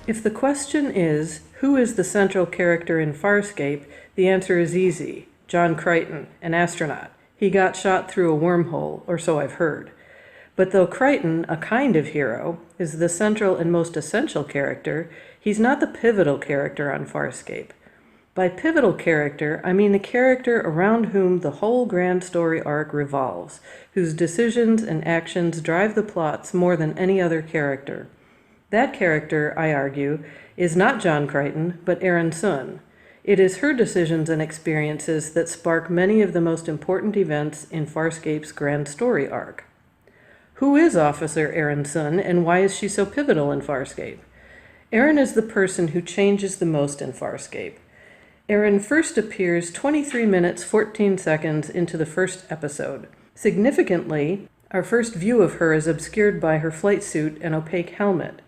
If the question is, who is the central character in Farscape, the answer is easy. John Crichton, an astronaut. He got shot through a wormhole, or so I've heard. But though Crichton, a kind of hero, is the central and most essential character, he's not the pivotal character on Farscape. By pivotal character, I mean the character around whom the whole grand story arc revolves, whose decisions and actions drive the plots more than any other character. That character, I argue, is not John Crichton, but Aeryn Sun. It is her decisions and experiences that spark many of the most important events in Farscape's grand story arc. Who is Officer Aeryn Sun, and why is she so pivotal in Farscape? Aeryn is the person who changes the most in Farscape. Aeryn first appears 23 minutes 14 seconds into the first episode. Significantly, our first view of her is obscured by her flight suit and opaque helmet.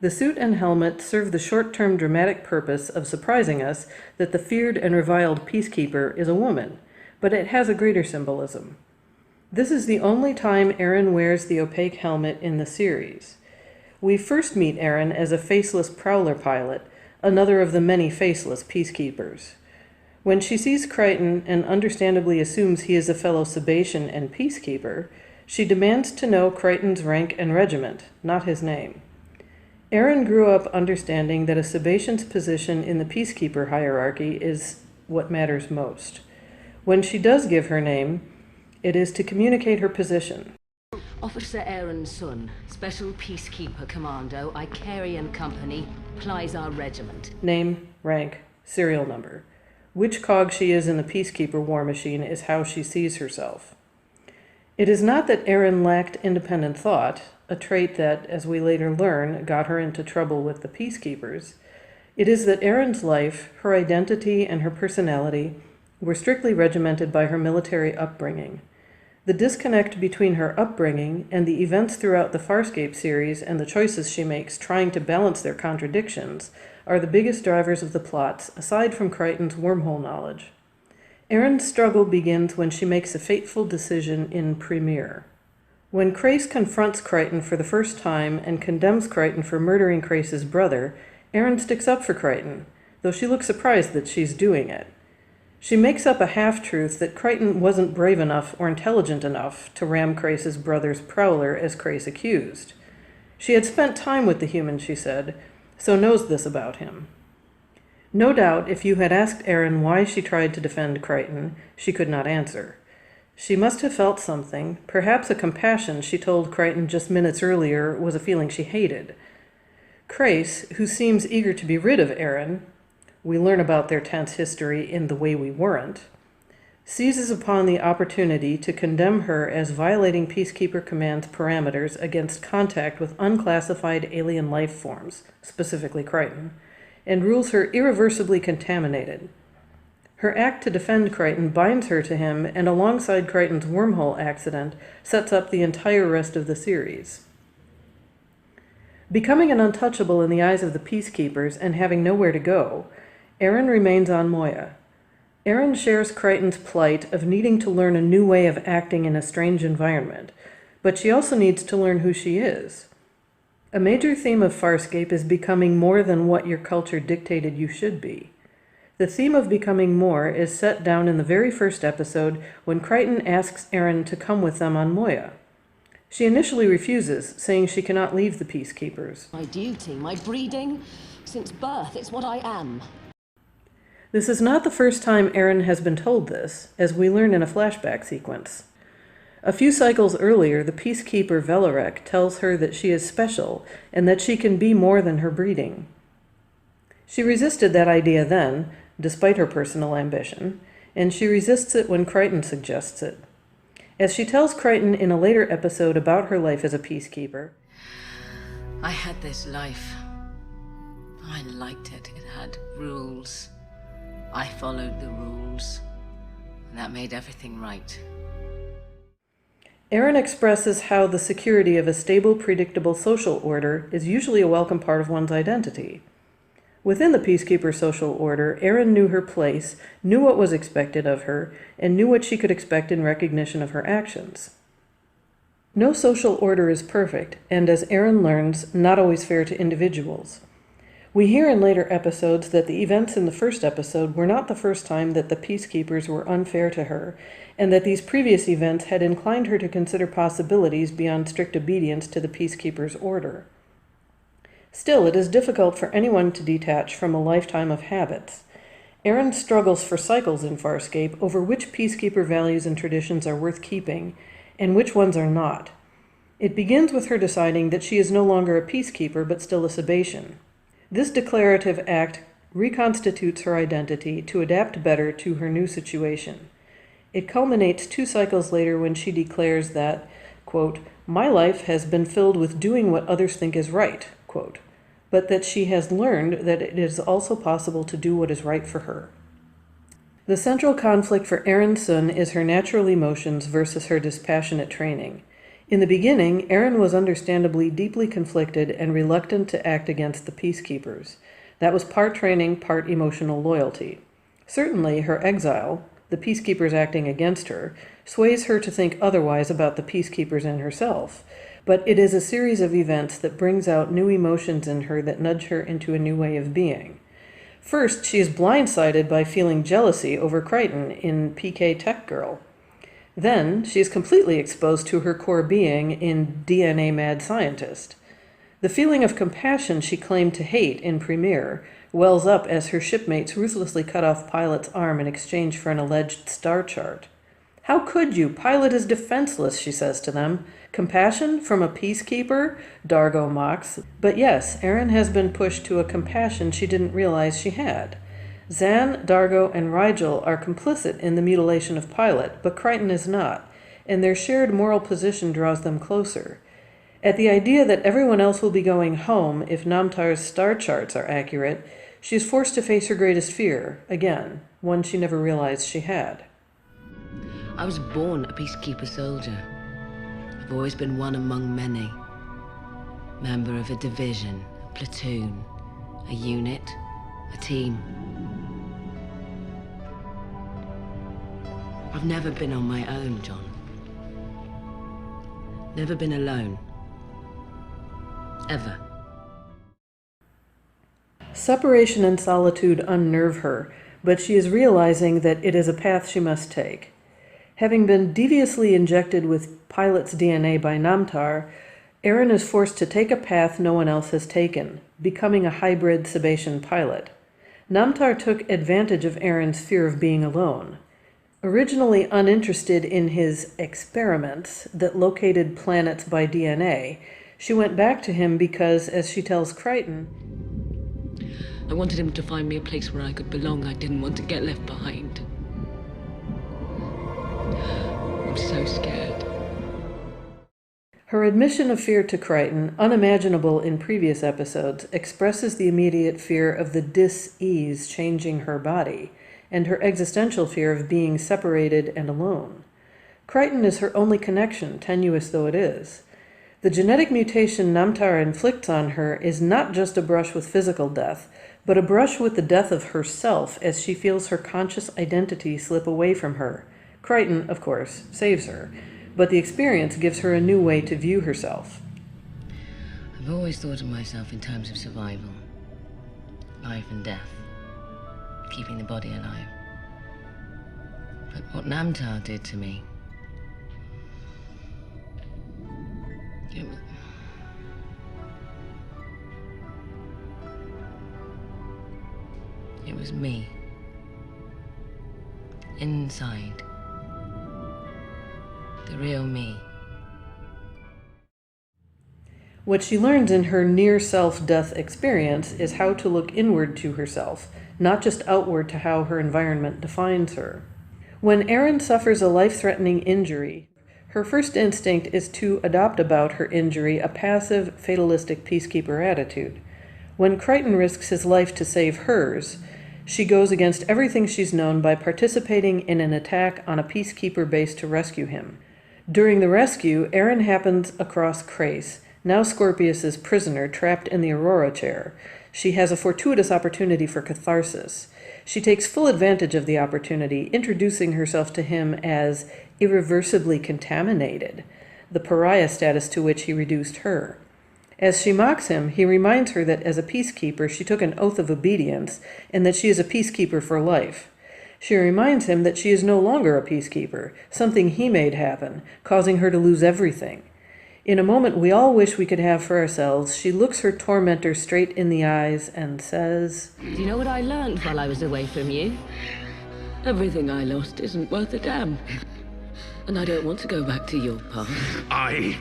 The suit and helmet serve the short-term dramatic purpose of surprising us that the feared and reviled peacekeeper is a woman, but it has a greater symbolism. This is the only time Aeryn wears the opaque helmet in the series. We first meet Aeryn as a faceless prowler pilot, another of the many faceless peacekeepers. When she sees Crichton and understandably assumes he is a fellow Sebacean and peacekeeper, she demands to know Crichton's rank and regiment, not his name. Aeryn grew up understanding that a Sebacean's position in the peacekeeper hierarchy is what matters most. When she does give her name, it is to communicate her position. Officer Aeryn Sun, Special Peacekeeper Commando, Aeyrn Company, plies our regiment. Name, rank, serial number. Which cog she is in the peacekeeper war machine is how she sees herself. It is not that Aeryn lacked independent thought, a trait that, as we later learn, got her into trouble with the peacekeepers. It is that Aeryn's life, her identity, and her personality were strictly regimented by her military upbringing. The disconnect between her upbringing and the events throughout the Farscape series and the choices she makes trying to balance their contradictions are the biggest drivers of the plots, aside from Crichton's wormhole knowledge. Aeryn's struggle begins when she makes a fateful decision in Premiere. When Crais confronts Crichton for the first time and condemns Crichton for murdering Crace's brother, Aeryn sticks up for Crichton, though she looks surprised that she's doing it. She makes up a half-truth that Crichton wasn't brave enough or intelligent enough to ram Crace's brother's prowler as Crais accused. She had spent time with the human, she said, so knows this about him. No doubt, if you had asked Aeryn why she tried to defend Crichton, she could not answer. She must have felt something, perhaps a compassion she told Crichton just minutes earlier was a feeling she hated. Crais, who seems eager to be rid of Aeryn, we learn about their tense history in The Way We Weren't, seizes upon the opportunity to condemn her as violating Peacekeeper Command's parameters against contact with unclassified alien life forms, specifically Crichton, and rules her irreversibly contaminated. Her act to defend Crichton binds her to him, and alongside Crichton's wormhole accident, sets up the entire rest of the series. Becoming an untouchable in the eyes of the peacekeepers and having nowhere to go, Aeryn remains on Moya. Aeryn shares Crichton's plight of needing to learn a new way of acting in a strange environment, but she also needs to learn who she is. A major theme of Farscape is becoming more than what your culture dictated you should be. The theme of becoming more is set down in the very first episode when Crichton asks Aeryn to come with them on Moya. She initially refuses, saying she cannot leave the peacekeepers. My duty, my breeding, since birth, it's what I am. This is not the first time Aeryn has been told this, as we learn in a flashback sequence. A few cycles earlier, the peacekeeper Velarek tells her that she is special and that she can be more than her breeding. She resisted that idea then, despite her personal ambition, and she resists it when Crichton suggests it. As she tells Crichton in a later episode about her life as a peacekeeper, I had this life. I liked it. It had rules. I followed the rules. And that made everything right. Aeryn expresses how the security of a stable, predictable social order is usually a welcome part of one's identity. Within the peacekeeper social order, Aeryn knew her place, knew what was expected of her, and knew what she could expect in recognition of her actions. No social order is perfect, and as Aeryn learns, not always fair to individuals. We hear in later episodes that the events in the first episode were not the first time that the Peacekeepers were unfair to her, and that these previous events had inclined her to consider possibilities beyond strict obedience to the Peacekeepers' order. Still, it is difficult for anyone to detach from a lifetime of habits. Aeryn struggles for cycles in Farscape over which Peacekeeper values and traditions are worth keeping, and which ones are not. It begins with her deciding that she is no longer a Peacekeeper, but still a Sebacean. This declarative act reconstitutes her identity to adapt better to her new situation. It culminates 2 cycles later when she declares that, quote, "My life has been filled with doing what others think is right," quote, but that she has learned that it is also possible to do what is right for her. The central conflict for Aeryn Sun is her natural emotions versus her dispassionate training. In the beginning, Aeryn was understandably deeply conflicted and reluctant to act against the Peacekeepers. That was part training, part emotional loyalty. Certainly, her exile, the Peacekeepers acting against her, sways her to think otherwise about the Peacekeepers and herself. But it is a series of events that brings out new emotions in her that nudge her into a new way of being. First, she is blindsided by feeling jealousy over Crichton in PK Tech Girl. Then, she is completely exposed to her core being in DNA Mad Scientist. The feeling of compassion she claimed to hate in Premiere wells up as her shipmates ruthlessly cut off Pilot's arm in exchange for an alleged star chart. "How could you? Pilot is defenseless," she says to them. "Compassion from a Peacekeeper?" Dargo mocks. But yes, Aeryn has been pushed to a compassion she didn't realize she had. Zan, Dargo, and Rigel are complicit in the mutilation of Pilot, but Crichton is not, and their shared moral position draws them closer. At the idea that everyone else will be going home if Namtar's star charts are accurate, she is forced to face her greatest fear, again, one she never realized she had. I was born a Peacekeeper soldier. I've always been one among many. Member of a division, a platoon, a unit, a team. I've never been on my own, John. Never been alone. Ever. Separation and solitude unnerve her, but she is realizing that it is a path she must take. Having been deviously injected with Pilot's DNA by Namtar, Aeryn is forced to take a path no one else has taken, becoming a hybrid Sebacean pilot. Namtar took advantage of Aeryn's fear of being alone. Originally uninterested in his experiments that located planets by DNA, she went back to him because, as she tells Crichton, I wanted him to find me a place where I could belong. I didn't want to get left behind. I'm so scared. Her admission of fear to Crichton, unimaginable in previous episodes, expresses the immediate fear of the dis-ease changing her body, and her existential fear of being separated and alone. Crichton is her only connection, tenuous though it is. The genetic mutation Namtar inflicts on her is not just a brush with physical death, but a brush with the death of herself as she feels her conscious identity slip away from her. Crichton, of course, saves her, but the experience gives her a new way to view herself. I've always thought of myself in terms of survival. Life and death. Keeping the body alive. But what Namtar did to me... It was me. Inside. The real me. What she learns in her near-self-death experience is how to look inward to herself, not just outward to how her environment defines her. When Aeryn suffers a life-threatening injury, her first instinct is to adopt about her injury a passive, fatalistic peacekeeper attitude. When Crichton risks his life to save hers, she goes against everything she's known by participating in an attack on a peacekeeper base to rescue him. During the rescue, Aeryn happens across Crace, now Scorpius's prisoner trapped in the Aurora chair. She has a fortuitous opportunity for catharsis. She takes full advantage of the opportunity, introducing herself to him as irreversibly contaminated, the pariah status to which he reduced her. As she mocks him, he reminds her that as a peacekeeper she took an oath of obedience and that she is a peacekeeper for life. She reminds him that she is no longer a peacekeeper, something he made happen, causing her to lose everything. In a moment we all wish we could have for ourselves, she looks her tormentor straight in the eyes and says, Do you know what I learned while I was away from you? Everything I lost isn't worth a damn. And I don't want to go back to your past. I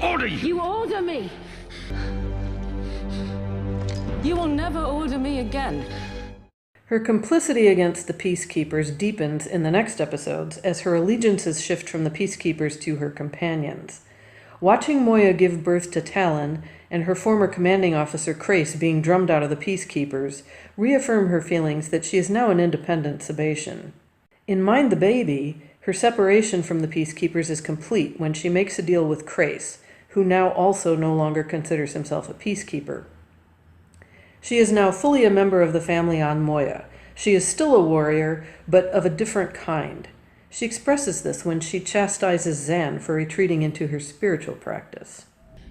order you! You order me! You will never order me again. Her complicity against the peacekeepers deepens in the next episodes as her allegiances shift from the peacekeepers to her companions. Watching Moya give birth to Talon and her former commanding officer Crais being drummed out of the peacekeepers reaffirm her feelings that she is now an independent Sebacean. In Mind the Baby, her separation from the peacekeepers is complete when she makes a deal with Crais, who now also no longer considers himself a peacekeeper. She is now fully a member of the family on Moya. She is still a warrior, but of a different kind. She expresses this when she chastises Zan for retreating into her spiritual practice.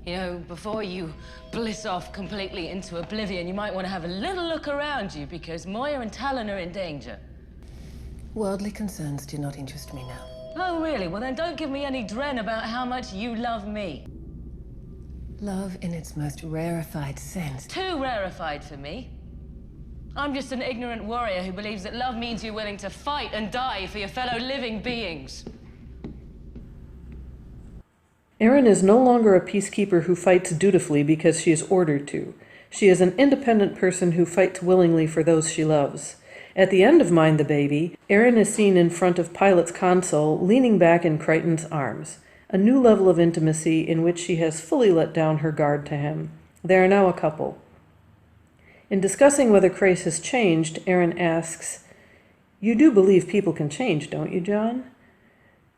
You know, before you bliss off completely into oblivion, you might want to have a little look around you because Moya and Talon are in danger. Worldly concerns do not interest me now. Oh, really? Well, then don't give me any dren about how much you love me. Love in its most rarefied sense. Too rarefied for me. I'm just an ignorant warrior who believes that love means you're willing to fight and die for your fellow living beings. Aeryn is no longer a peacekeeper who fights dutifully because she is ordered to. She is an independent person who fights willingly for those she loves. At the end of Mind the Baby, Aeryn is seen in front of Pilot's console, leaning back in Crichton's arms. A new level of intimacy in which she has fully let down her guard to him. They are now a couple. In discussing whether Crais has changed, Aeryn asks, "You do believe people can change, don't you, John?"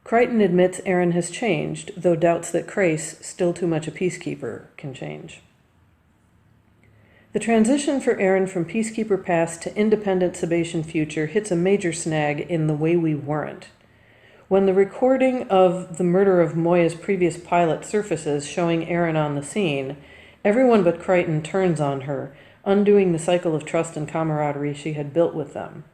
Crichton admits Aeryn has changed, though doubts that Crais, still too much a peacekeeper, can change. The transition for Aeryn from peacekeeper past to independent Sebacean future hits a major snag in The Way We Weren't. When the recording of the murder of Moya's previous pilot surfaces showing Aeryn on the scene, everyone but Crichton turns on her, undoing the cycle of trust and camaraderie she had built with them.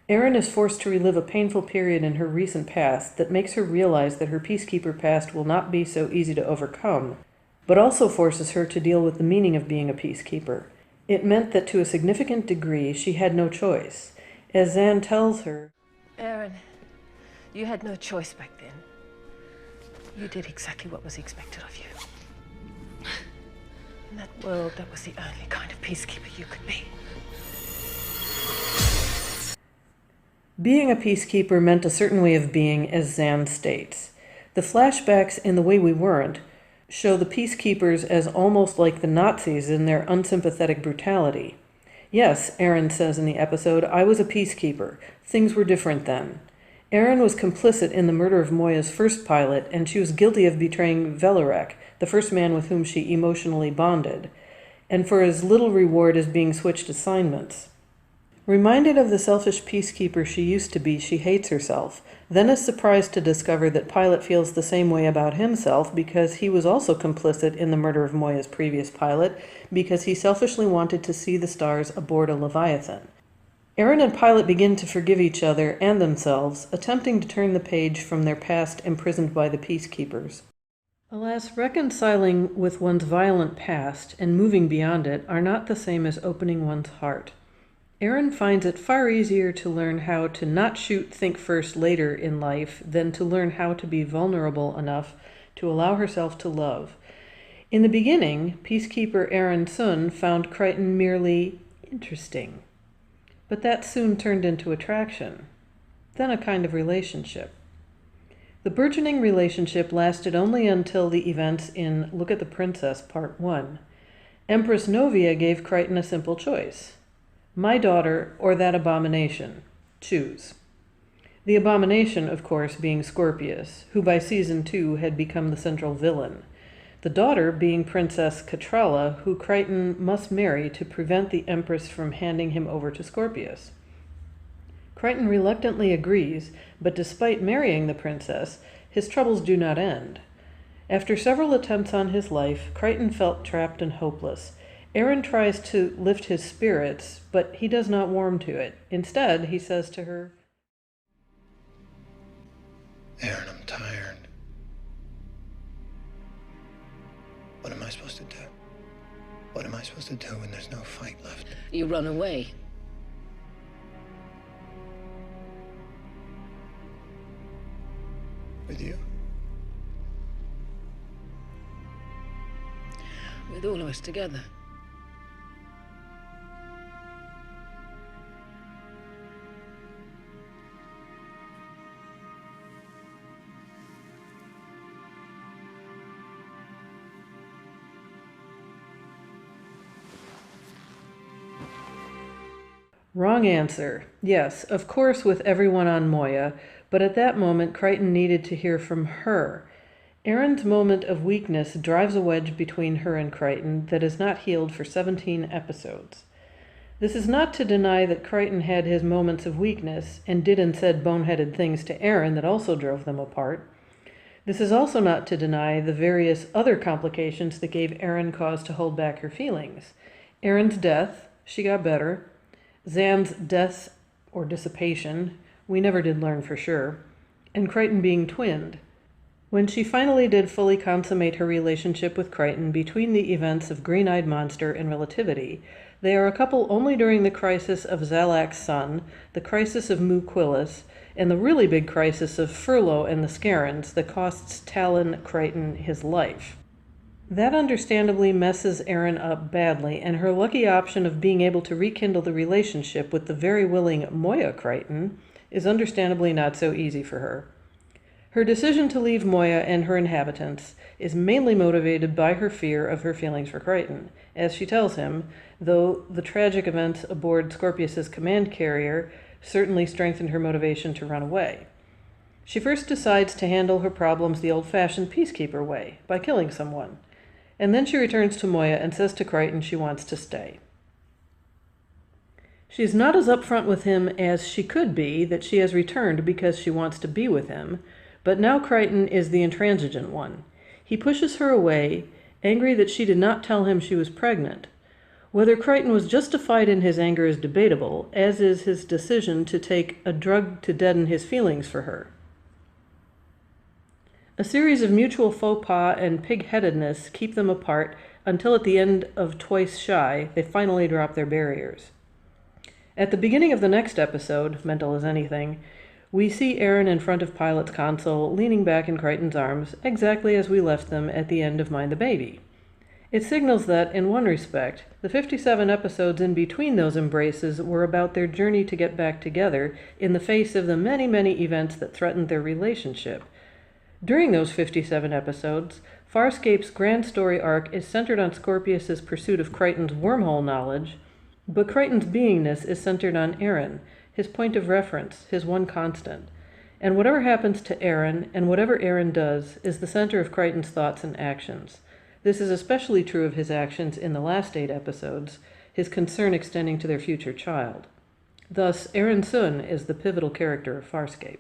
Aeryn is forced to relive a painful period in her recent past that makes her realize that her peacekeeper past will not be so easy to overcome, but also forces her to deal with the meaning of being a peacekeeper. It meant that to a significant degree she had no choice. As Zan tells her, Aeryn, you had no choice back then. You did exactly what was expected of you. In that world, that was the only kind of peacekeeper you could be. being a peacekeeper meant a certain way of being, as Zan states. The flashbacks in The Way We Weren't show the peacekeepers as almost like the Nazis in their unsympathetic brutality. Yes, Aeryn says in the episode, I was a peacekeeper. Things were different then. Aeryn was complicit in the murder of Moya's first pilot, and she was guilty of betraying Velarek, the first man with whom she emotionally bonded, and for as little reward as being switched assignments. Reminded of the selfish peacekeeper she used to be, she hates herself, then is surprised to discover that Pilot feels the same way about himself because he was also complicit in the murder of Moya's previous pilot because he selfishly wanted to see the stars aboard a Leviathan. Aeryn and Pilot begin to forgive each other and themselves, attempting to turn the page from their past imprisoned by the peacekeepers. Alas, reconciling with one's violent past and moving beyond it are not the same as opening one's heart. Aeryn finds it far easier to learn how to not shoot think first later in life than to learn how to be vulnerable enough to allow herself to love. In the beginning, peacekeeper Aeryn Sun found Crichton merely interesting. But that soon turned into attraction, then a kind of relationship. The burgeoning relationship lasted only until the events in Look at the Princess Part 1. Empress Novia gave Crichton a simple choice. My daughter or that abomination. Choose. The abomination, of course, being Scorpius, who by season 2 had become the central villain. The daughter being Princess Catrala, who Crichton must marry to prevent the Empress from handing him over to Scorpius. Crichton reluctantly agrees, but despite marrying the princess, his troubles do not end. After several attempts on his life, Crichton felt trapped and hopeless. Aeryn tries to lift his spirits, but he does not warm to it. Instead, he says to her, Aeryn, I'm tired. What am I supposed to do? What am I supposed to do when there's no fight left? You run away. With you? With all of us together. Wrong answer. Yes, of course, with everyone on Moya, but at that moment, Crichton needed to hear from her. Aeryn's moment of weakness drives a wedge between her and Crichton that is not healed for 17 episodes. This is not to deny that Crichton had his moments of weakness and did and said boneheaded things to Aeryn that also drove them apart. This is also not to deny the various other complications that gave Aeryn cause to hold back her feelings. Aeryn's death, she got better. Zan's death or dissipation, we never did learn for sure, and Crichton being twinned. When she finally did fully consummate her relationship with Crichton between the events of Green-Eyed Monster and Relativity, they are a couple only during the crisis of Zalak's son, the crisis of Mu Quillis, and the really big crisis of Furlough and the Scarrans that costs Talon Crichton his life. That understandably messes Aeryn up badly, and her lucky option of being able to rekindle the relationship with the very willing Moya Crichton is understandably not so easy for her. Her decision to leave Moya and her inhabitants is mainly motivated by her fear of her feelings for Crichton. As she tells him, though the tragic events aboard Scorpius's command carrier certainly strengthened her motivation to run away. She first decides to handle her problems the old-fashioned peacekeeper way, by killing someone. And then she returns to Moya and says to Crichton she wants to stay. She is not as upfront with him as she could be that she has returned because she wants to be with him, but now Crichton is the intransigent one. He pushes her away, angry that she did not tell him she was pregnant. Whether Crichton was justified in his anger is debatable, as is his decision to take a drug to deaden his feelings for her. A series of mutual faux pas and pig-headedness keep them apart until at the end of Twice Shy, they finally drop their barriers. At the beginning of the next episode, Mental as Anything, we see Aeryn in front of Pilot's console, leaning back in Crichton's arms, exactly as we left them at the end of Mind the Baby. It signals that, in one respect, the 57 episodes in between those embraces were about their journey to get back together in the face of the many, many events that threatened their relationship. During those 57 episodes, Farscape's grand story arc is centered on Scorpius's pursuit of Crichton's wormhole knowledge, but Crichton's beingness is centered on Aeryn, his point of reference, his one constant. And whatever happens to Aeryn, and whatever Aeryn does, is the center of Crichton's thoughts and actions. This is especially true of his actions in the last 8 episodes, his concern extending to their future child. Thus, Aeryn Sun is the pivotal character of Farscape.